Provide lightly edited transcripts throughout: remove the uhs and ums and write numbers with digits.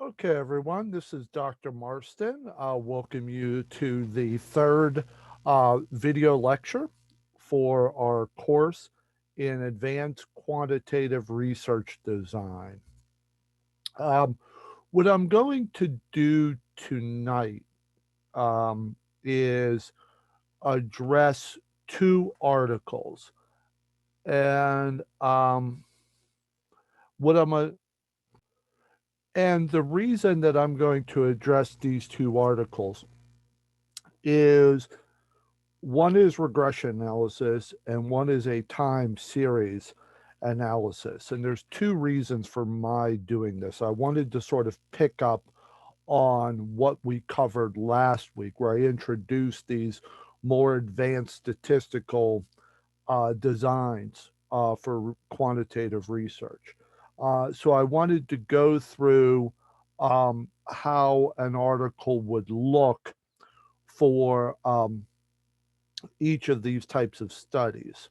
Okay, everyone, this is Dr. Marston. I'll welcome you to the third video lecture for our course in Advanced Quantitative Research Design. Um, what I'm going to do tonight is address two articles. And what I'm a, and the reason that I'm going to address these two articles is one is regression analysis and one is a time series analysis. And there's two reasons for my doing this. I wanted to sort of pick up on what we covered last week, where I introduced these more advanced statistical designs for quantitative research. So I wanted to go through how an article would look for each of these types of studies.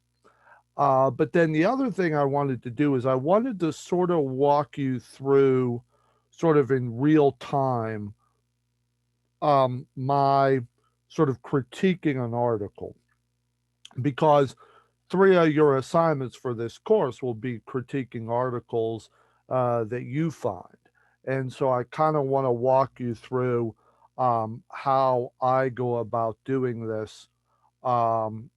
But then the other thing I wanted to do is I wanted to sort of walk you through, sort of in real time, my sort of critiquing an article, because three of your assignments for this course will be critiquing articles that you find. And so I kind of want to walk you through how I go about doing this um,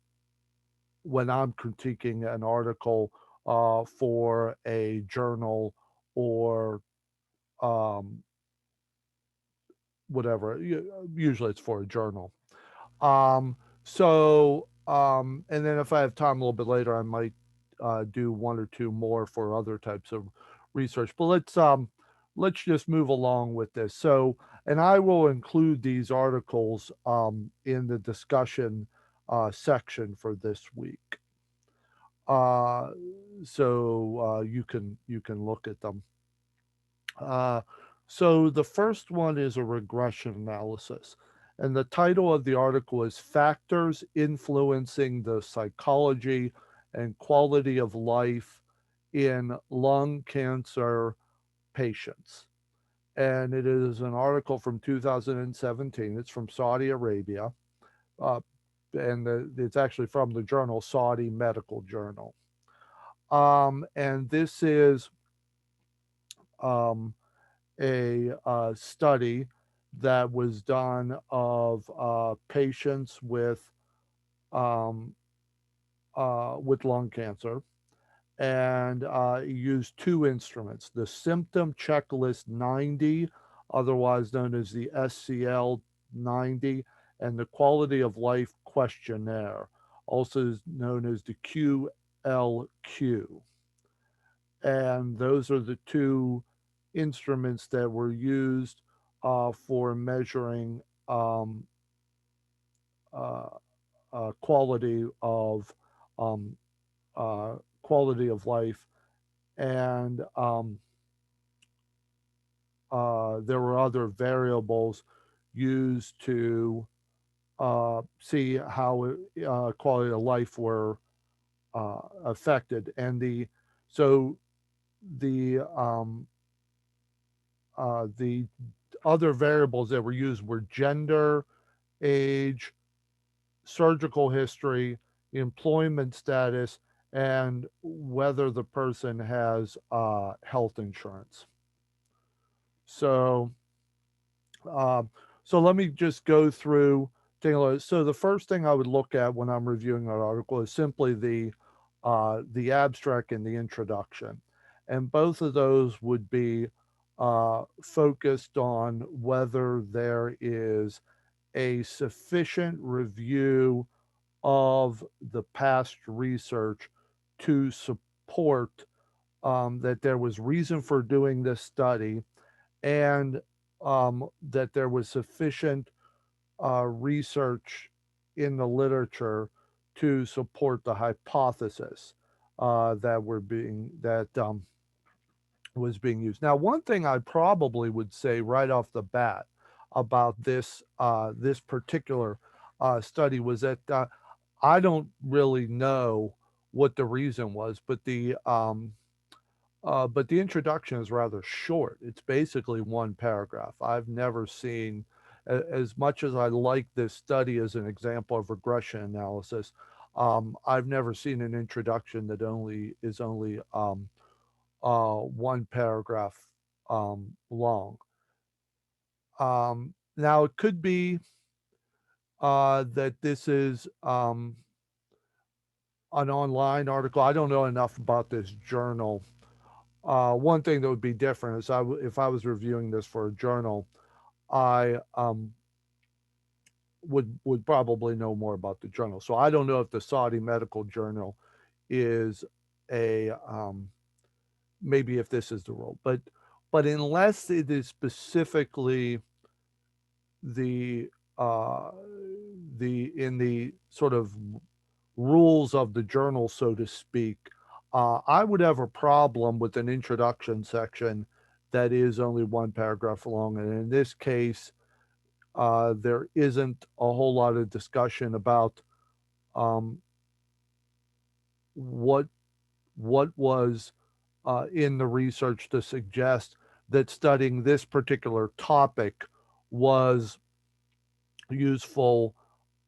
when I'm critiquing an article for a journal or um, whatever. Usually it's for a journal. And then if I have time a little bit later, I might do one or two more for other types of research. But let's just move along with this. So, and I will include these articles in the discussion section for this week. Uh, so you can look at them. Uh, so the first one is a regression analysis. And the title of the article is Factors Influencing the Psychology and Quality of Life in Lung Cancer Patients. And it is an article from 2017. It's from Saudi Arabia. Uh, it's actually from the journal Saudi Medical Journal. And this is um, a study that was done of patients um, with lung cancer, and used two instruments: the Symptom Checklist 90, otherwise known as the SCL 90, and the Quality of Life Questionnaire, also known as the QLQ. And those are the two instruments that were used for measuring uh, quality of um, quality of life, and there were other variables used to see how quality of life were affected. And so the the other variables that were used were gender, age, surgical history, employment status, and whether the person has health insurance. So, um, so let me just go through. So the first thing I would look at when I'm reviewing an article is simply the abstract and the introduction, and both of those would be focused on whether there is a sufficient review of the past research to support that there was reason for doing this study, and that there was sufficient research in the literature to support the hypothesis that was being used. Now, one thing I probably would say right off the bat about this particular study was that I don't really know what the reason was, but but the introduction is rather short. It's basically one paragraph. I've never seen, as much as I like this study as an example of regression analysis, I've never seen an introduction that only one paragraph long. Now, it could be that this is an online article. I don't know enough about this journal. One thing that would be different is if I was reviewing this for a journal, I would probably know more about the journal. So I don't know if the Saudi Medical Journal is a maybe if this is the rule, but unless it is specifically the uh, in the sort of rules of the journal, so to speak, I would have a problem with an introduction section that is only one paragraph long. And in this case, there isn't a whole lot of discussion about um, what was in the research to suggest that studying this particular topic was useful.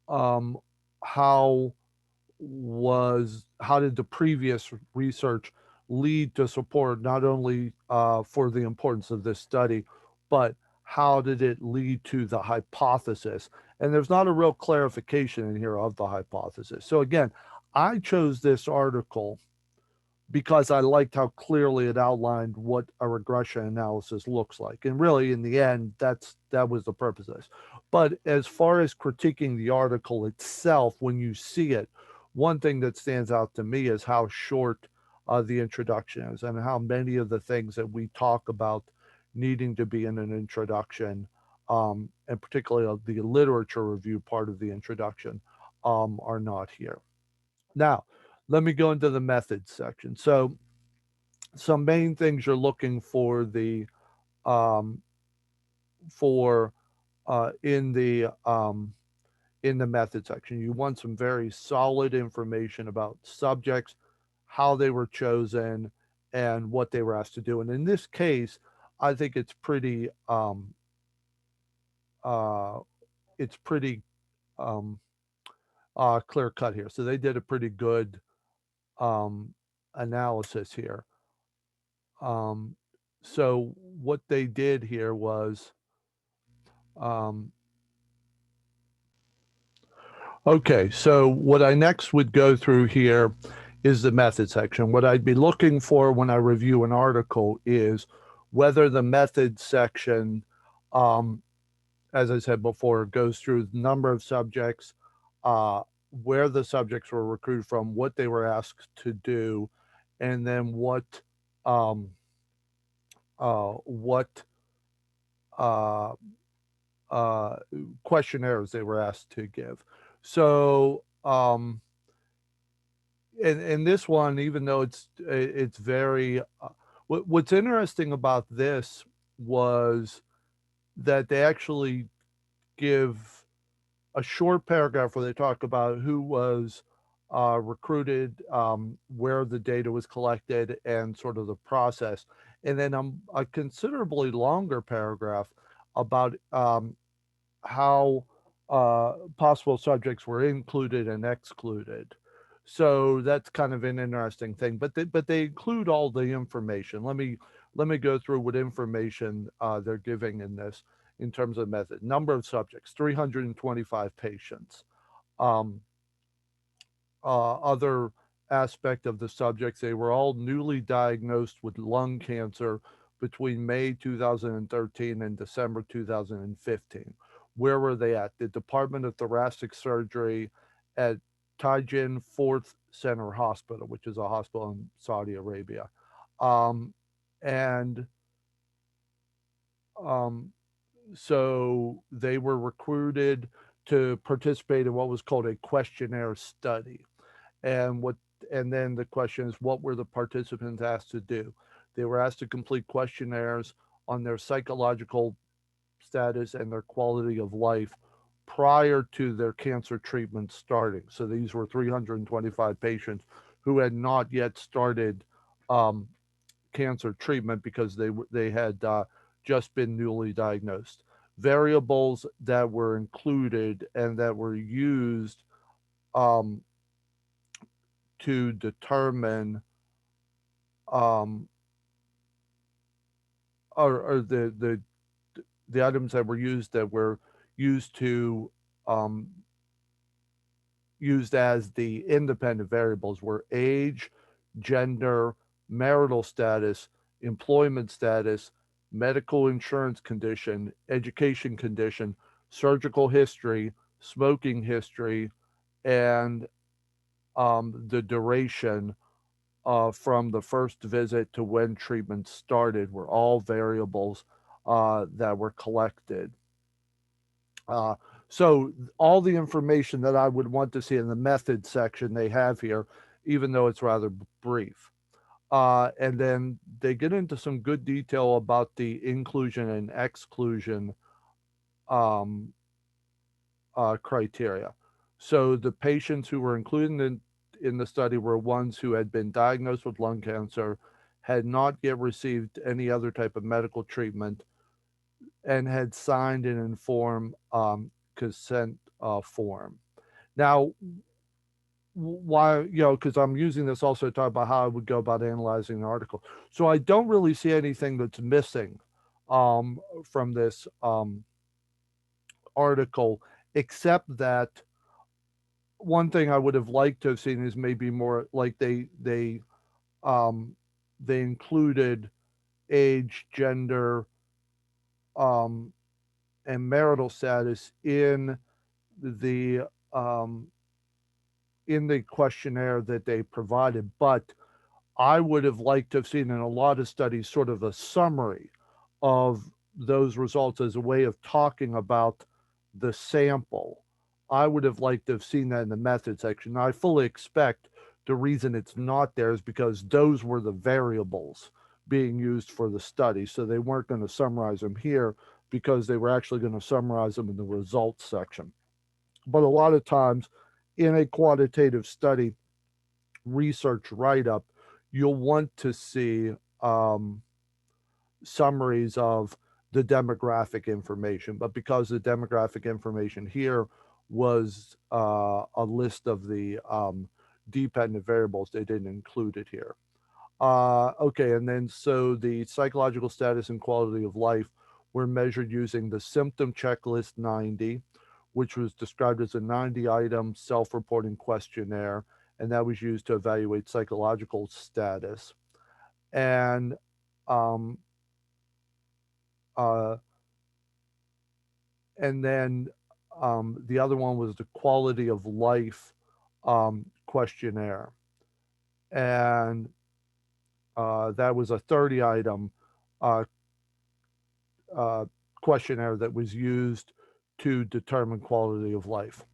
Um, how how did the previous research lead to support not only for the importance of this study, but how did it lead to the hypothesis? And there's not a real clarification in here of the hypothesis. So again, I chose this article because I liked how clearly it outlined what a regression analysis looks like. And really, in the end, that was the purpose of this. But as far as critiquing the article itself, when you see it, one thing that stands out to me is how short the introduction is and how many of the things that we talk about needing to be in an introduction, and particularly the literature review part of the introduction, are not here. Now, let me go into the methods section. So, some main things you're looking for um, for uh, in the um, in the method section. You want some very solid information about subjects, how they were chosen, and what they were asked to do. And in this case, I think uh, it's pretty um, clear cut here. So they did a pretty good um, analysis here. Um, so what they did here was, um, okay, so what I next would go through here is the method section. What I'd be looking for when I review an article is whether the method section, um, as I said before, goes through the number of subjects, uh, where the subjects were recruited from, what they were asked to do, and then um, what uh, uh, questionnaires they were asked to give. So, and this one, even though it's very, what's interesting about this was that they actually give a short paragraph where they talk about who was recruited, where the data was collected, and sort of the process. And then a considerably longer paragraph about how possible subjects were included and excluded. So that's kind of an interesting thing. But they include all the information. Let me go through what information they're giving in this in terms of method. Number of subjects, 325 patients. Um, Other aspect of the subjects, they were all newly diagnosed with lung cancer between May 2013 and December 2015. Where were they at? The Department of Thoracic Surgery at Taijin Fourth Center Hospital, which is a hospital in Saudi Arabia. Um, and um, so they were recruited to participate in what was called a questionnaire study. And what and then the question is, what were the participants asked to do? They were asked to complete questionnaires on their psychological status and their quality of life prior to their cancer treatment starting. So these were 325 patients who had not yet started um, cancer treatment because they had just been newly diagnosed. Variables that were included and that were used um, to determine um, or the items that were used to um, used as the independent variables were age, gender, marital status, employment status, medical insurance condition, education condition, surgical history, smoking history, and the duration from the first visit to when treatment started were all variables that were collected. Uh, so all the information that I would want to see in the method section they have here, even though it's rather brief. And then they get into some good detail about the inclusion and exclusion um, criteria. So the patients who were included in the study were ones who had been diagnosed with lung cancer, had not yet received any other type of medical treatment, and had signed an informed consent form. Now, why, because I'm using this also to talk about how I would go about analyzing an article. So I don't really see anything that's missing from this article, except that one thing I would have liked to have seen is maybe more like um, they included age, gender, um, and marital status the um, in the questionnaire that they provided, but I would have liked to have seen in a lot of studies sort of a summary of those results as a way of talking about the sample. I would have liked to have seen that in the method section. Now, I fully expect the reason it's not there is because those were the variables being used for the study. So they weren't going to summarize them here because they were actually going to summarize them in the results section. But a lot of times in a quantitative study research write up, you'll want to see summaries of the demographic information. But because the demographic information here was a list of the dependent variables, they didn't include it here. Okay, and then so the psychological status and quality of life were measured using the symptom checklist 90, which was described as a 90-item self-reporting questionnaire, and that was used to evaluate psychological status. And um, uh, and then the other one was the quality of life questionnaire, and that was a 30-item uh, uh, questionnaire that was used to determine quality of life.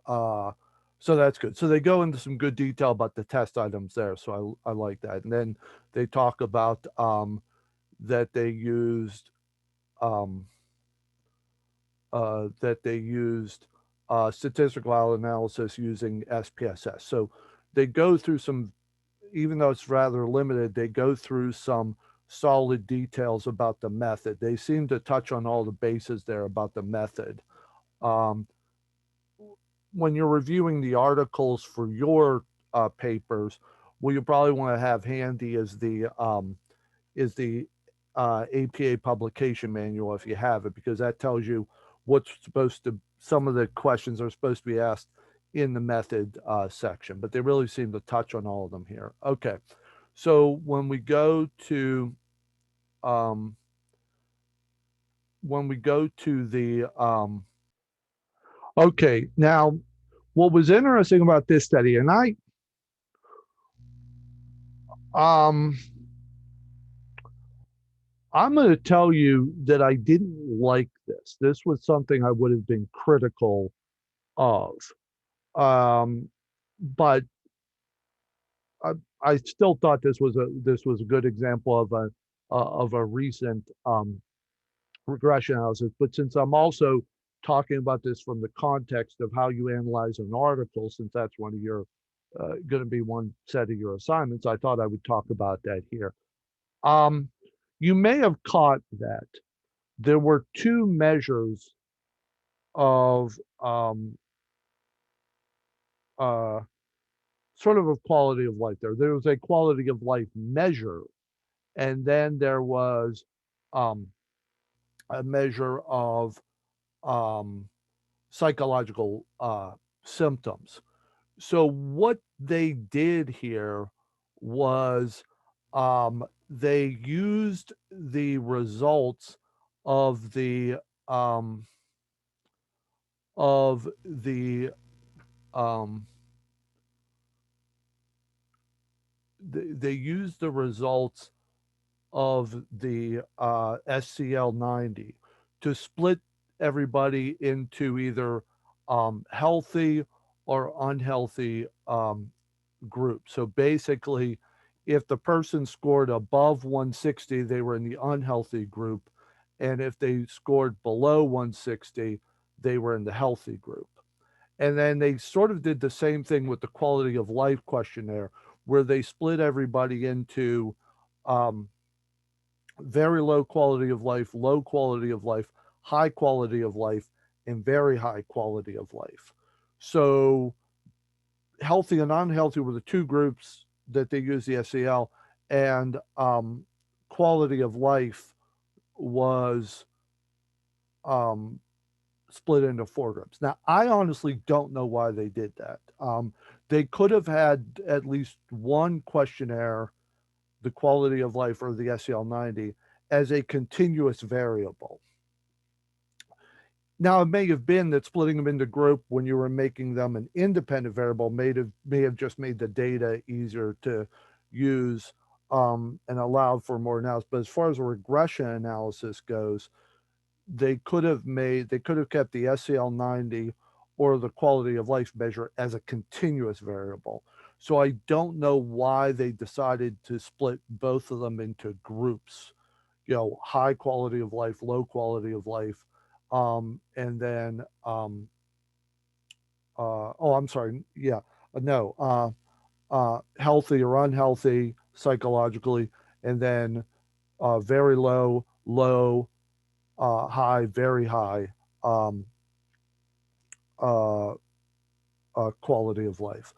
Uh, so that's good. So they go into some good detail about the test items there. So I like that. And then they talk about that they used um, statistical analysis using SPSS. So they go through some, even though it's rather limited, they go through some solid details about the method. They seem to touch on all the bases there about the method. Um, when you're reviewing the articles for your papers, what you probably want to have handy is the APA publication manual if you have it, because that tells you what's supposed to. Some of the questions are supposed to be asked in the method section, but they really seem to touch on all of them here. Okay, so um, when we go to the okay, now what was interesting about this study, and um I'm going to tell you that I didn't like this. This was something I would have been critical of. Um, but I, I still thought this was a good example of a recent regression analysis. But since I'm also talking about this from the context of how you analyze an article, since that's one of your going to be one set of your assignments. I thought I would talk about that here. Um, you may have caught that there were two measures of uh, sort of quality of life there. There was a quality of life measure, and then there was um, a measure of um, psychological symptoms. So what they did here was they used the results of the um, of the um, they used the results of the SCL 90 to split everybody into either healthy or unhealthy groups. So basically, if the person scored above 160, they were in the unhealthy group. And if they scored below 160, they were in the healthy group. And then they sort of did the same thing with the quality of life questionnaire, where they split everybody into um, very low quality of life, low quality of life, high quality of life, and very high quality of life. So healthy and unhealthy were the two groups that they used the SEL, and quality of life was um, split into four groups. Now, I honestly don't know why they did that. They could have had at least one questionnaire, the quality of life or the SEL 90, as a continuous variable. Now, it may have been that splitting them into group when you were making them an independent variable may have just made the data easier to use and allowed for more analysis. But as far as a regression analysis goes, they could have kept the SCL 90 or the quality of life measure as a continuous variable. So I don't know why they decided to split both of them into groups, high quality of life, low quality of life, and then oh, I'm sorry, yeah, no, healthy or unhealthy psychologically, and then very low, low, high, very high um, uh, quality of life.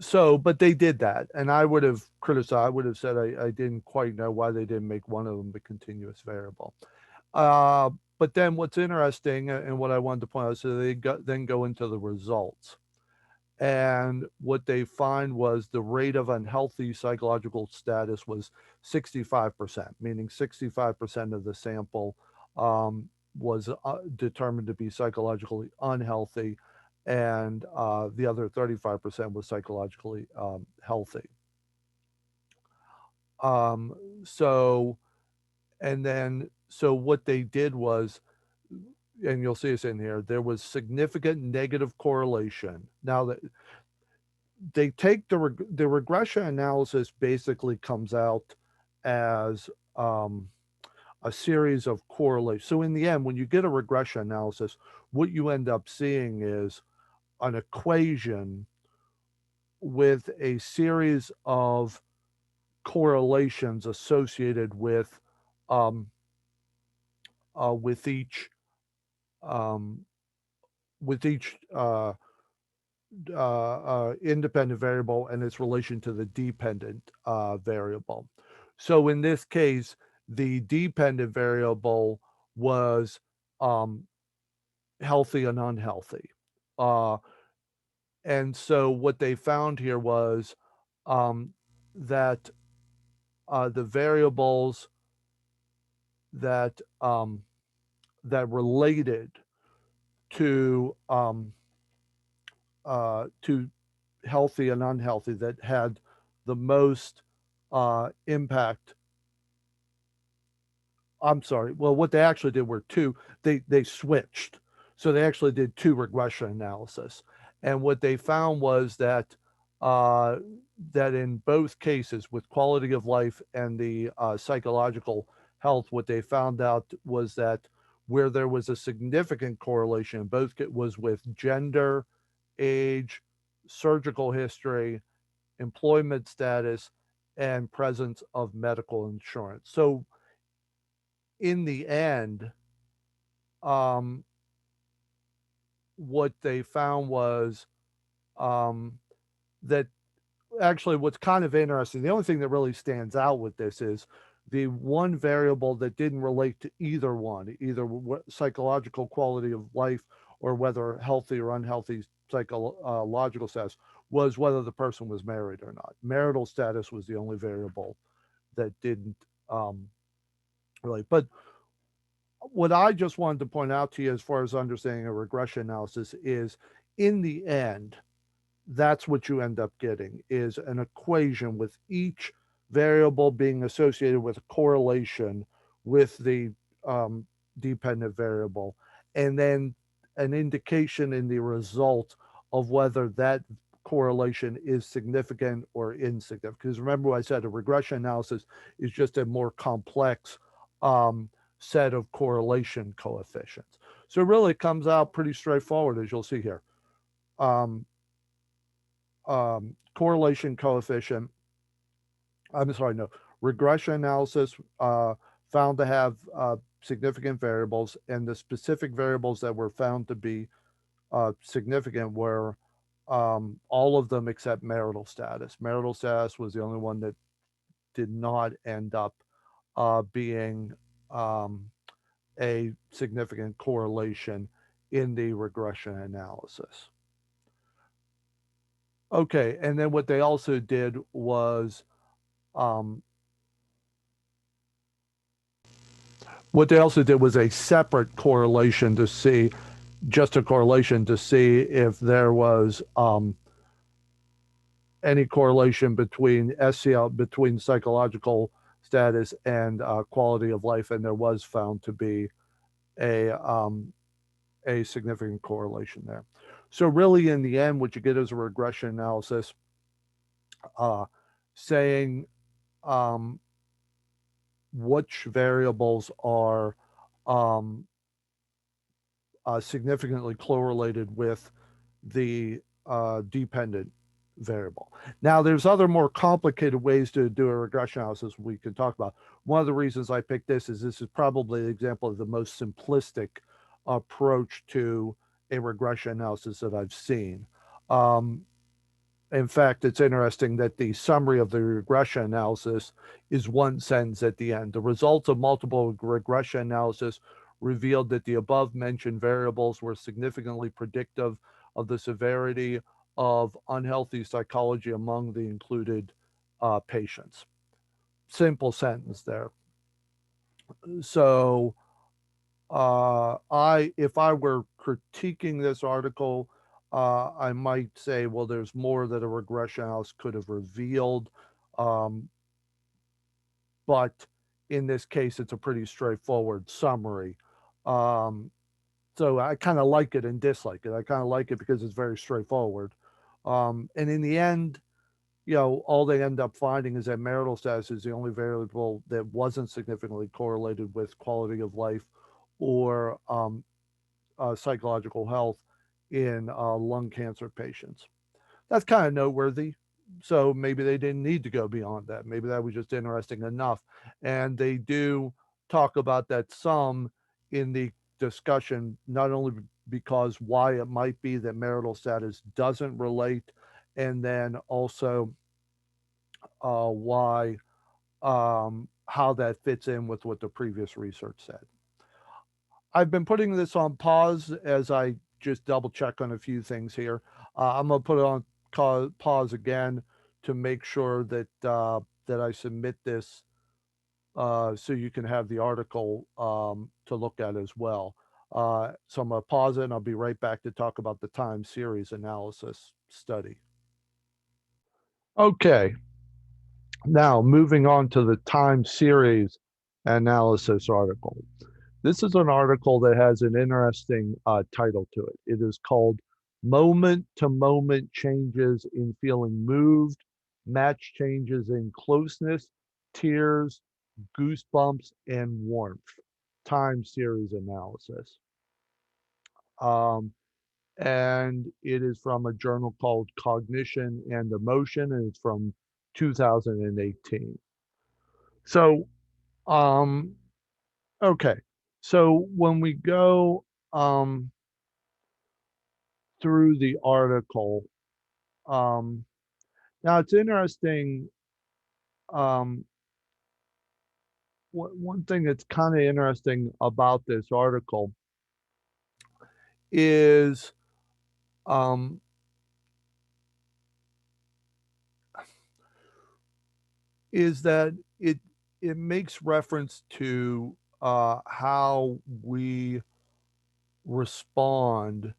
So, but they did that, and I would have criticized. I would have said I didn't quite know why they didn't make one of them a continuous variable. Uh, but then what's interesting and what I wanted to point out, so then go into the results. And what they find was the rate of unhealthy psychological status was 65%, meaning 65% of the sample was determined to be psychologically unhealthy, and the other 35% was psychologically healthy. Um, so, and then, so what they did was, and you'll see this in here, there was significant negative correlation. Now that they take the regression analysis basically comes out as a series of correlations. So in the end, when you get a regression analysis, what you end up seeing is an equation with a series of correlations associated um, with each um, with each independent variable and its relation to the dependent variable. So in this case, the dependent variable was um, healthy and unhealthy. Uh, and so what they found here was um, that the variables that that related to to healthy and unhealthy, that had the most impact. I'm sorry. Well, what they actually did were two. They switched, so they actually did two regression analysis, and what they found was uh, that in both cases, with quality of life and the psychological health, what they found out was that where there was a significant correlation, both was with gender, age, surgical history, employment status, and presence of medical insurance. So in the end, um, what they found was um, that actually what's kind of interesting, the only thing that really stands out with this is the one variable that didn't relate to either one, either psychological quality of life or whether healthy or unhealthy psychological status, was whether the person was married or not. Marital status was the only variable that didn't um, relate. But what I just wanted to point out to you as far as understanding a regression analysis is, in the end, that's what you end up getting is an equation with each variable being associated with a correlation with the um, dependent variable, and then an indication in the result of whether that correlation is significant or insignificant. Because remember what I said, a regression analysis is just a more complex um, set of correlation coefficients. So really it comes out pretty straightforward, as you'll see here. Um, Correlation coefficient, I'm sorry, no, regression analysis found to have significant variables, and the specific variables that were found to be significant were all of them except marital status. Marital status was the only one that did not end up being um, a significant correlation in the regression analysis. Okay, and then what they also did was um, a separate correlation to see, just a correlation to see if there was any correlation between SCL, between psychological status and quality of life, and there was found to be a um, a significant correlation there. So really, in the end, what you get is a regression analysis uh, saying um, which variables are um, significantly correlated with the dependent variable. Now, there's other more complicated ways to do a regression analysis we can talk about. One of the reasons I picked this is probably an example of the most simplistic approach to a regression analysis that I've seen. Um, in fact, it's interesting that the summary of the regression analysis is one sentence at the end. The results of multiple regression analysis revealed that the above mentioned variables were significantly predictive of the severity of unhealthy psychology among the included patients. Simple sentence there. So, if I were critiquing this article, I might say, well, there's more that a regression analysis could have revealed. Um, but in this case, it's a pretty straightforward summary. Um, so I kind of like it and dislike it. I kind of like it because it's very straightforward. And in the end, all they end up finding is that marital status is the only variable that wasn't significantly correlated with quality of life or psychological health in lung cancer patients. That's kind of noteworthy. So maybe they didn't need to go beyond that. Maybe that was just interesting enough. And they do talk about that some in the discussion, not only because why it might be that marital status doesn't relate, and then also why, how that fits in with what the previous research said. I've been putting this on pause as I just double check on a few things here. I'm gonna put it on pause again to make sure that that I submit this so you can have the article to look at as well. So I'm gonna pause it and I'll be right back to talk about the time series analysis study. Okay, now moving on to the time series analysis article. This is an article that has an interesting title to it. It is called Moment to Moment Changes in Feeling Moved, Match Changes in Closeness, Tears, Goosebumps, and Warmth. Time series analysis. Um, and it is from a journal called Cognition and Emotion, and it's from 2018. So, um, okay. So when we go through the article, um, now it's interesting. Um, one thing that's kind of interesting about this article is um, that it makes reference to how we respond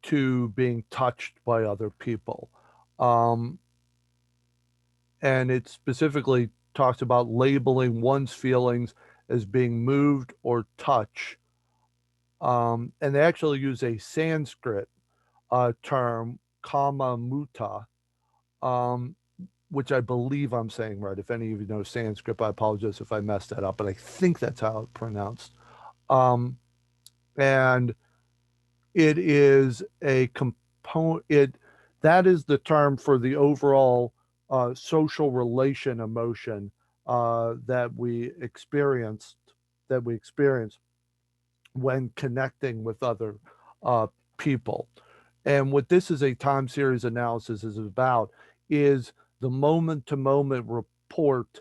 to being touched by other people. Um, and it specifically talks about labeling one's feelings as being moved or touch. And they actually use a Sanskrit term, kama muta, um, which I believe I'm saying right. If any of you know Sanskrit, I apologize if I messed that up, but I think that's how it's pronounced. Um, and it is a component. That is the term for the overall social relation emotion that we experienced that we experience when connecting with other uh, people. And what this is a time series analysis is about is the moment to moment report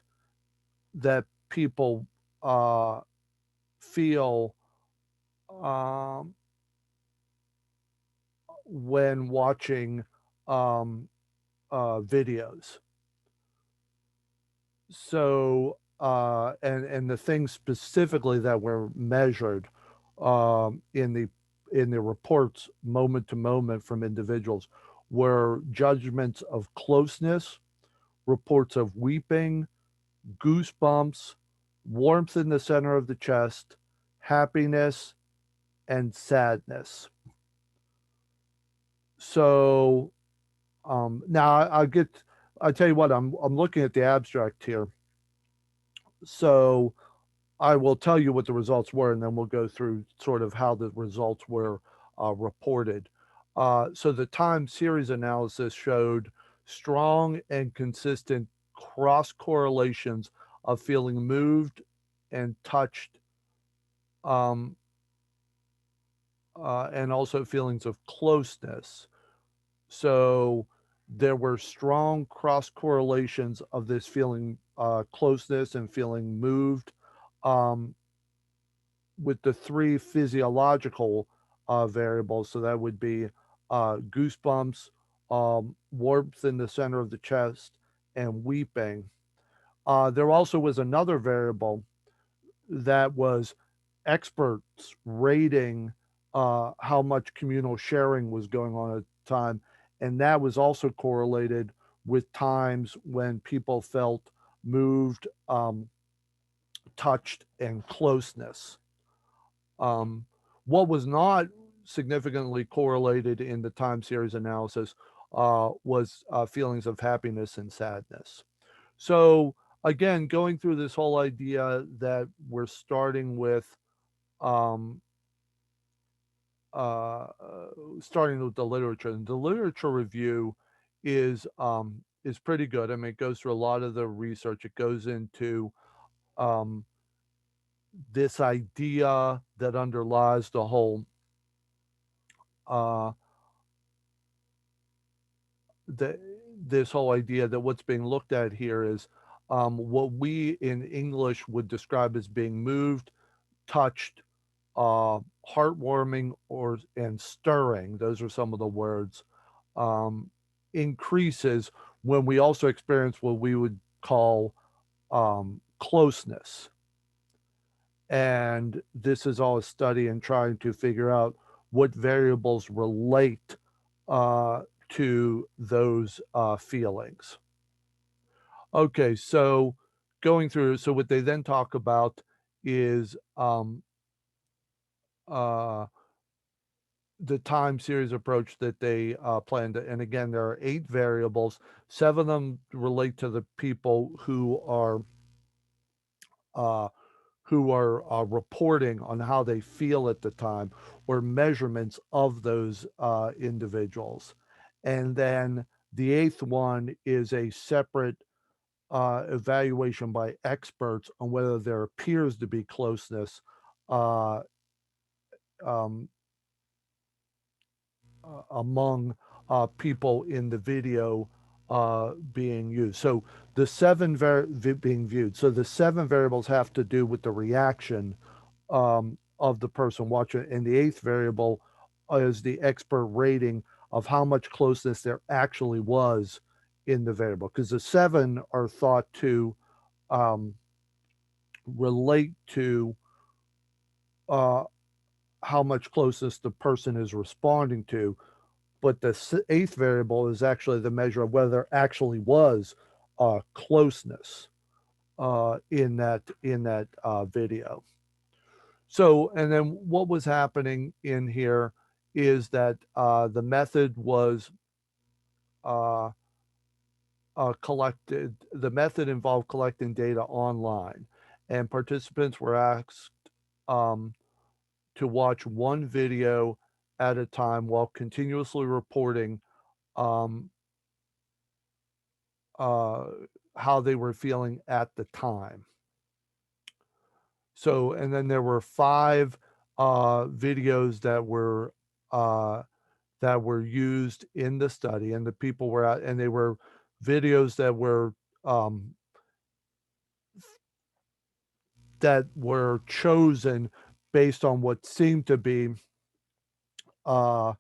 that people feel um, when watching um, videos. So, and the things specifically that were measured in the reports moment to moment from individuals were judgments of closeness, reports of weeping, goosebumps, warmth in the center of the chest, happiness, and sadness. So now I tell you what, I'm looking at the abstract here. So I will tell you what the results were, and then we'll go through sort of how the results were reported. So the time series analysis showed strong and consistent cross correlations of feeling moved and touched, um, and also feelings of closeness. So there were strong cross correlations of this feeling closeness and feeling moved. Um, with the three physiological variables. So that would be goosebumps, warmth in the center of the chest, and weeping. There also was another variable that was experts rating how much communal sharing was going on at the time. And that was also correlated with times when people felt moved, touched, and closeness. Um, what was not significantly correlated in the time series analysis was feelings of happiness and sadness. So again, going through this whole idea that we're um, uh, starting with the literature. And the literature review is pretty good. I mean, it goes through a lot of the research. It goes into um, this idea that underlies the whole uh, the this whole idea that what's being looked at here is what we in English would describe as being moved, touched, heartwarming, or and stirring. Those are some of the words. Um, increases when we also experience what we would call closeness. And this is all a study in trying to figure out what variables relate uh, to those feelings. Okay, so going through, so what they then talk about is uh, the time series approach that they planned. And again, there are 8 variables. 7 of them relate to the people uh, who are reporting on how they feel at the time, or measurements of those individuals. And then the eighth one is a separate evaluation by experts on whether there appears to be closeness uh, um, among people in the video being used. So the being viewed. So the seven variables have to do with the reaction of the person watching, and the eighth variable is the expert rating of how much closeness there actually was in the variable. Because the seven are thought to um, relate to uh, how much closeness the person is responding to, but the eighth variable is actually the measure of whether there actually was closeness in that video. So, and then what was happening in here is that the method was uh, collected. The method involved collecting data online, and participants were asked um, to watch one video at a time while continuously reporting um, uh, how they were feeling at the time. So, and then there were five videos that were used in the study, and the people were out, and they were videos um, that were chosen based on what seemed to be uh,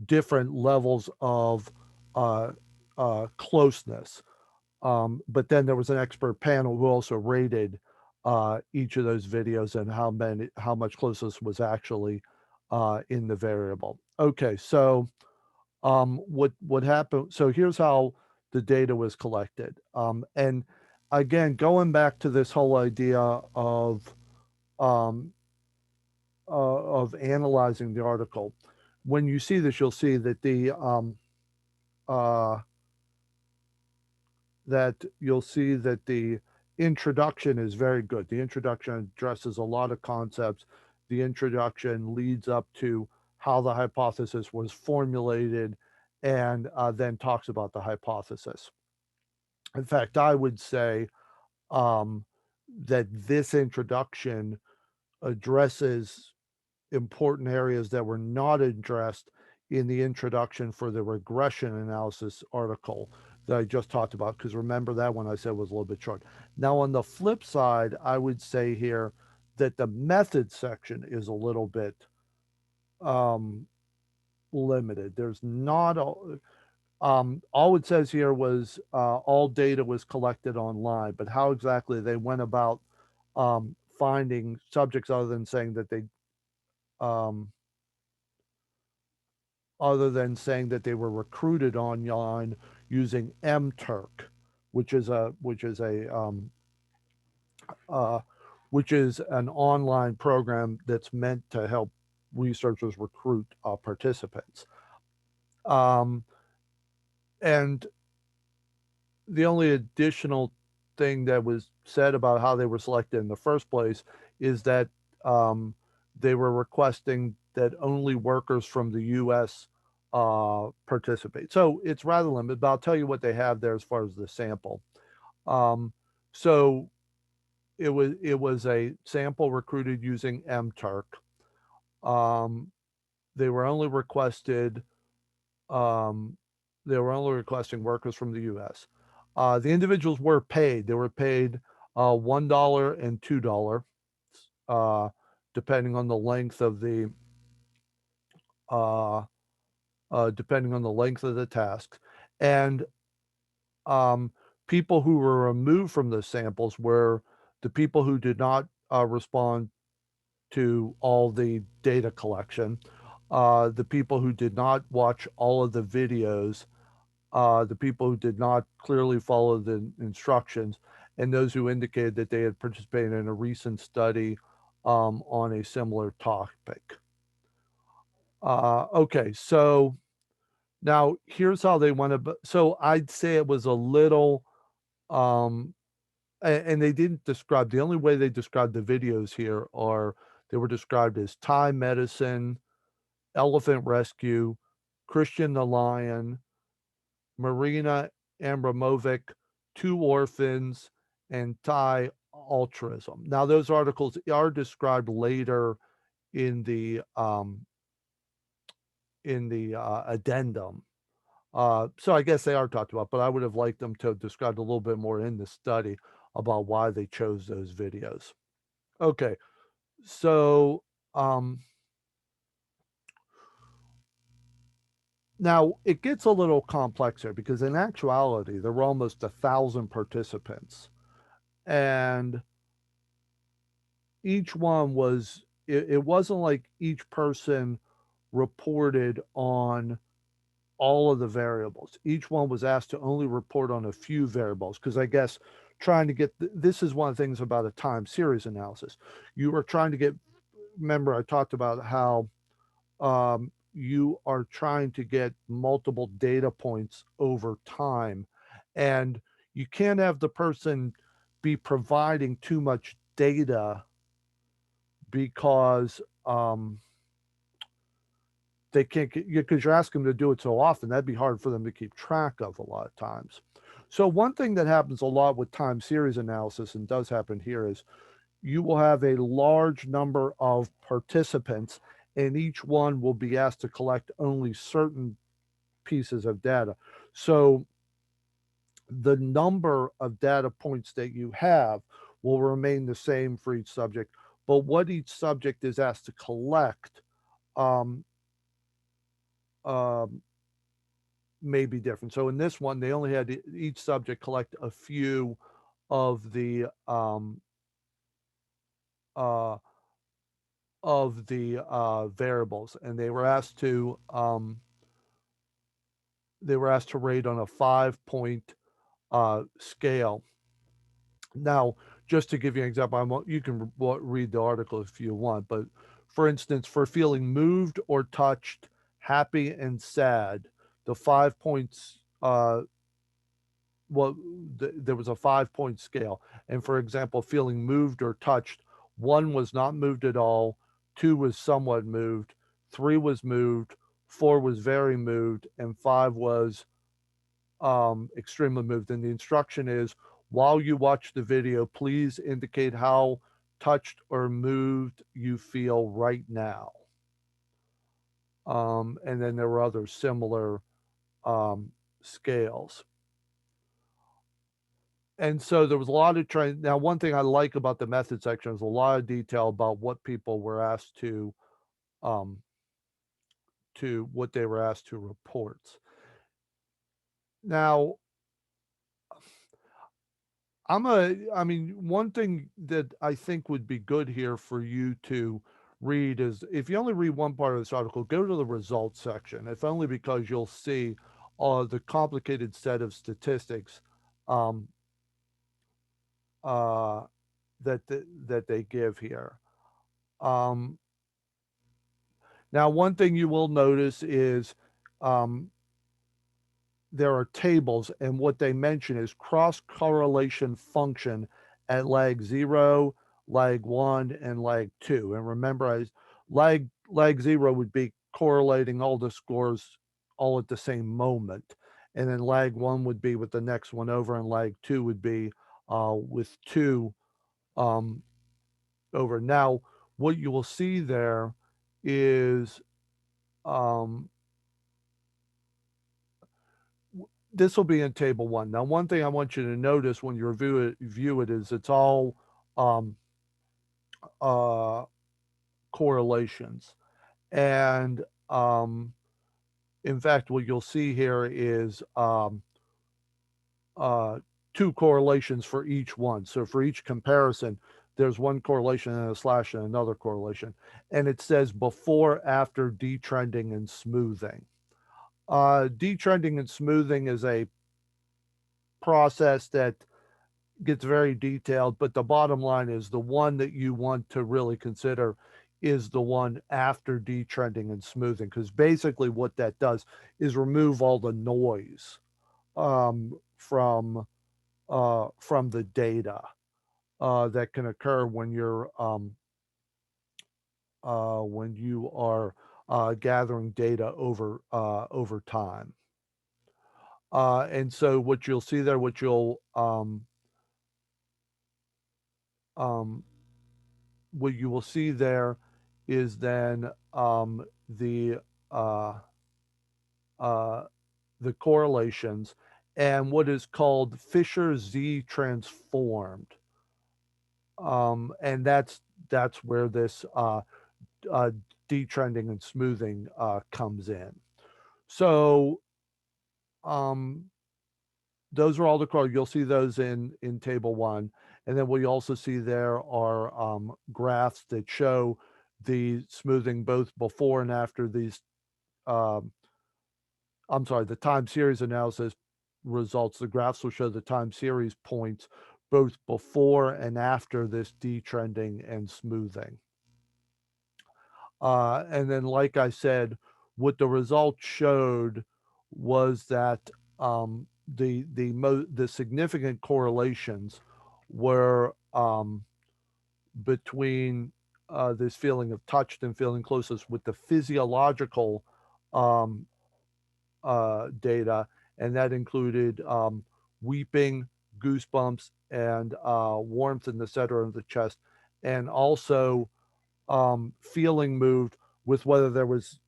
different levels of uh, closeness. But then there was an expert panel who also rated each of those videos and how much closeness was actually in the variable. Okay, so what happened? So here's how the data was collected. And again, going back to this whole idea um, of analyzing the article, when you see this, you'll see that uh, the introduction is very good. The introduction addresses a lot of concepts. The introduction leads up to how the hypothesis was formulated, and then talks about the hypothesis. In fact, I would say um, that this introduction addresses important areas that were not addressed in the introduction for the regression analysis article that I just talked about, because remember that one I said was a little bit short. Now, on the flip side, I would say here that the method section is a little bit um, limited. There's not a, all it says here was all data was collected online, but how exactly they went about finding subjects um, other than saying that they were recruited online using MTurk, which is a uh, which is an online program that's meant to help researchers recruit participants. Um, and the only additional thing that was said about how they were selected in the first place is that um, they were requesting that only workers from the U.S. Participate. So it's rather limited, but I'll tell you what they have there as far as the sample. Um, so it was a sample recruited using MTurk. Um, they were only requested um, they were only requesting workers from the U.S. The individuals were paid. They were paid $1 and $2, uh, depending on the length of the uh, task. And um, people who were removed from the samples were the people who did not respond to all the data collection, the people who did not watch all of the videos, the people who did not clearly follow the instructions, and those who indicated that they had participated in a recent study on a similar topic. Okay, so now here's how they went about. So I'd say it was a little um, and they didn't describe, the only way they described the videos here are they were described as Thai medicine, elephant rescue, Christian the lion, Marina Abramovic, two orphans, and Thai altruism. Now, those articles are described later in the addendum. So I guess they are talked about, but I would have liked them to have described a little bit more in the study about why they chose those videos. Okay, so um, now it gets a little complex here because in actuality, there were almost 1,000 participants, and each one was, it wasn't like each person reported on all of the variables. Each one was asked to only report on a few variables because I guess trying to get this is one of the things about a time series analysis. You are trying to get, remember, I talked about how you are trying to get multiple data points over time, and you can't have the person be providing too much data because they can't get, because you're asking them to do it so often, that'd be hard for them to keep track of a lot of times. So one thing that happens a lot with time series analysis, and does happen here, is you will have a large number of participants, and each one will be asked to collect only certain pieces of data. So the number of data points that you have will remain the same for each subject, but what each subject is asked to collect um, um, may be different. So in this one, they only had each subject collect a few of uh, variables, and they were asked to rate on a 5 point scale. Now, just to give you an example, you can read the article if you want, but for instance, for feeling moved or touched, happy and sad, the 5 points well, there was a 5 point scale. And for example, feeling moved or touched, one was not moved at all, two was somewhat moved, three was moved, four was very moved, and five was extremely moved. And the instruction is, while you watch the video, please indicate how touched or moved you feel right now. And then there were other similar scales. And so there was a lot of trying. Now, one thing I like about the method section is a lot of detail about what people were asked um, to what they were asked to report. Now, I mean, one thing that I think would be good here for you to read is, if you only read one part of this article, go to the results section, if only because you'll see the complicated set of statistics um, uh, that they give here. Um, Now, one thing you will notice is um, there are tables, and what they mention is cross correlation function at lag 0, lag 1, and lag 2. And remember, lag 0 would be correlating all the scores all at the same moment. And then lag 1 would be with the next one over, and lag 2 would be with 2 um, over. Now, what you will see there is um, this will be in table one. Now, one thing I want you to notice when you view it is it's all um, uh, correlations. And in fact, what you'll see here is uh, two correlations for each one. So for each comparison, there's one correlation and a slash and another correlation. And it says before, after detrending and smoothing. Detrending and smoothing is a process that gets very detailed, but the bottom line is the one that you want to really consider is the one after detrending and smoothing, because basically what that does is remove all the noise from from the data that can occur when when you are gathering data over time. And so what you'll see there, um, what you will see there is then the uh, uh, the correlations and what is called Fisher Z transformed, and that's where this uh, detrending and smoothing comes in. So um, those are all the colors. You'll see those in table one, and then what you also see there are graphs that show the smoothing both before and after these. Um, I'm sorry, the time series analysis results. The graphs will show the time series points both before and after this detrending and smoothing. And then, like I said, what the results showed was that the significant correlations were between this feeling of touched and feeling closest with the physiological um, data, and that included weeping, goosebumps, and warmth in the center of the chest, and also feeling moved with whether there was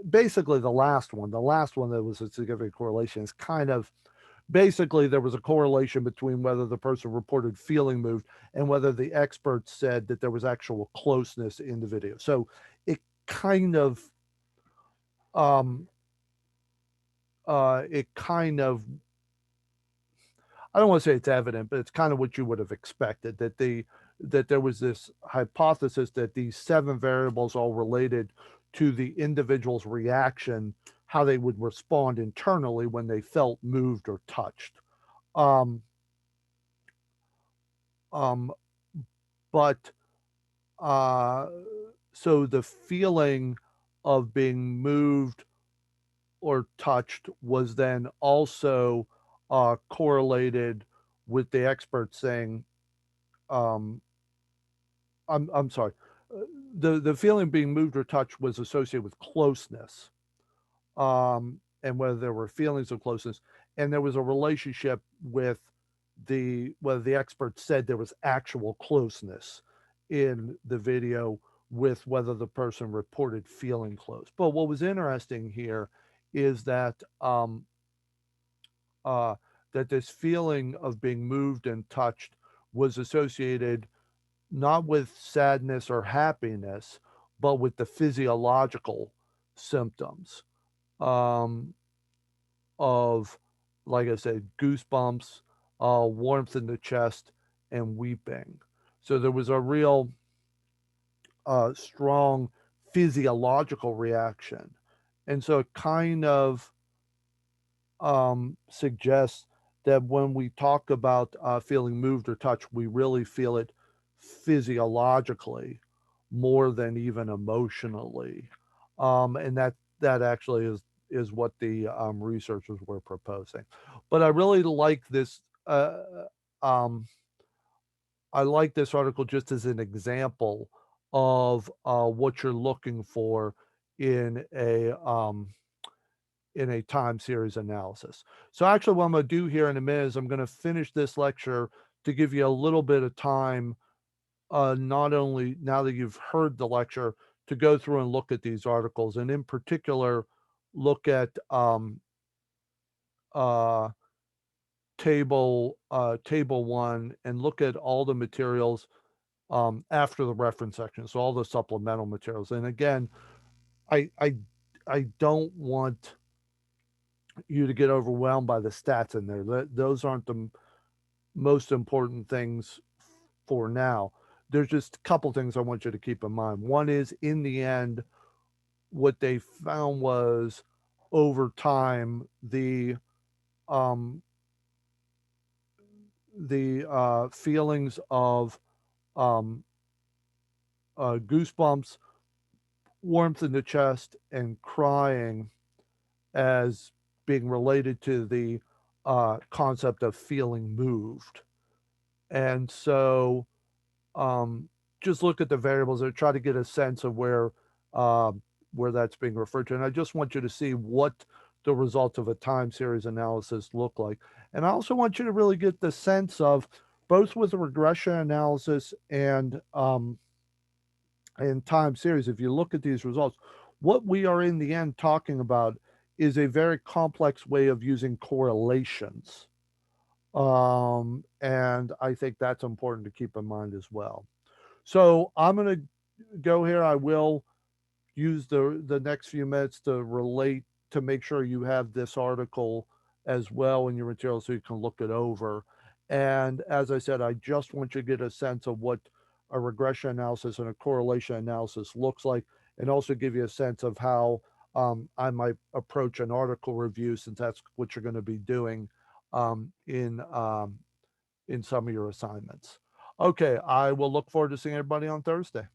basically the last one. The last one that was a significant correlation is kind of basically there was a correlation between whether the person reported feeling moved and whether the experts said that there was actual closeness in the video. So it kind of um it kind of I don't want to say it's evident, but it's kind of what you would have expected that there was this hypothesis that these seven variables all related to the individual's reaction, how they would respond internally when they felt moved or touched. Um, um, but uh, so the feeling of being moved or touched was then also correlated with the experts saying, um, I'm sorry, uh, the feeling being moved or touched was associated with closeness, and whether there were feelings of closeness, and there was a relationship with whether the experts said there was actual closeness in the video with whether the person reported feeling close. But what was interesting here is uh, that this feeling of being moved and touched was associated not with sadness or happiness, but with the physiological symptoms um, of, like I said, goosebumps, warmth in the chest, and weeping. So there was a real strong physiological reaction. And so it kind of suggests that when we talk about feeling moved or touched, we really feel it physiologically more than even emotionally, and that actually is what the researchers were proposing. But I really like this. Um, I like this article just as an example of what you're looking for in a time series analysis. So actually what I'm going to do here in a minute is I'm going to finish this lecture to give you a little bit of time, not only now that you've heard the lecture, to go through and look at these articles, and in particular, look at uh, table one and look at all the materials after the reference section, so all the supplemental materials. And again, I I I don't want you to get overwhelmed by the stats in there. Those aren't the most important things for now. There's just a couple things I want you to keep in mind. One is, in the end, what they found was over time um, the feelings of um, goosebumps, warmth in the chest, and crying as being related to the concept of feeling moved. And so just look at the variables and try to get a sense of where that's being referred to. And I just want you to see what the results of a time series analysis look like. And I also want you to really get the sense of both with regression analysis and time series. If you look at these results, what we are in the end talking about is a very complex way of using correlations. And I think that's important to keep in mind as well. So I'm going to go here. I will use the next few minutes to relate to make sure you have this article as well in your material so you can look it over. And as I said, I just want you to get a sense of what a regression analysis and a correlation analysis looks like, and also give you a sense of how I might approach an article review, since that's what you're going to be doing um, in um, in some of your assignments. Okay, I will look forward to seeing everybody on Thursday.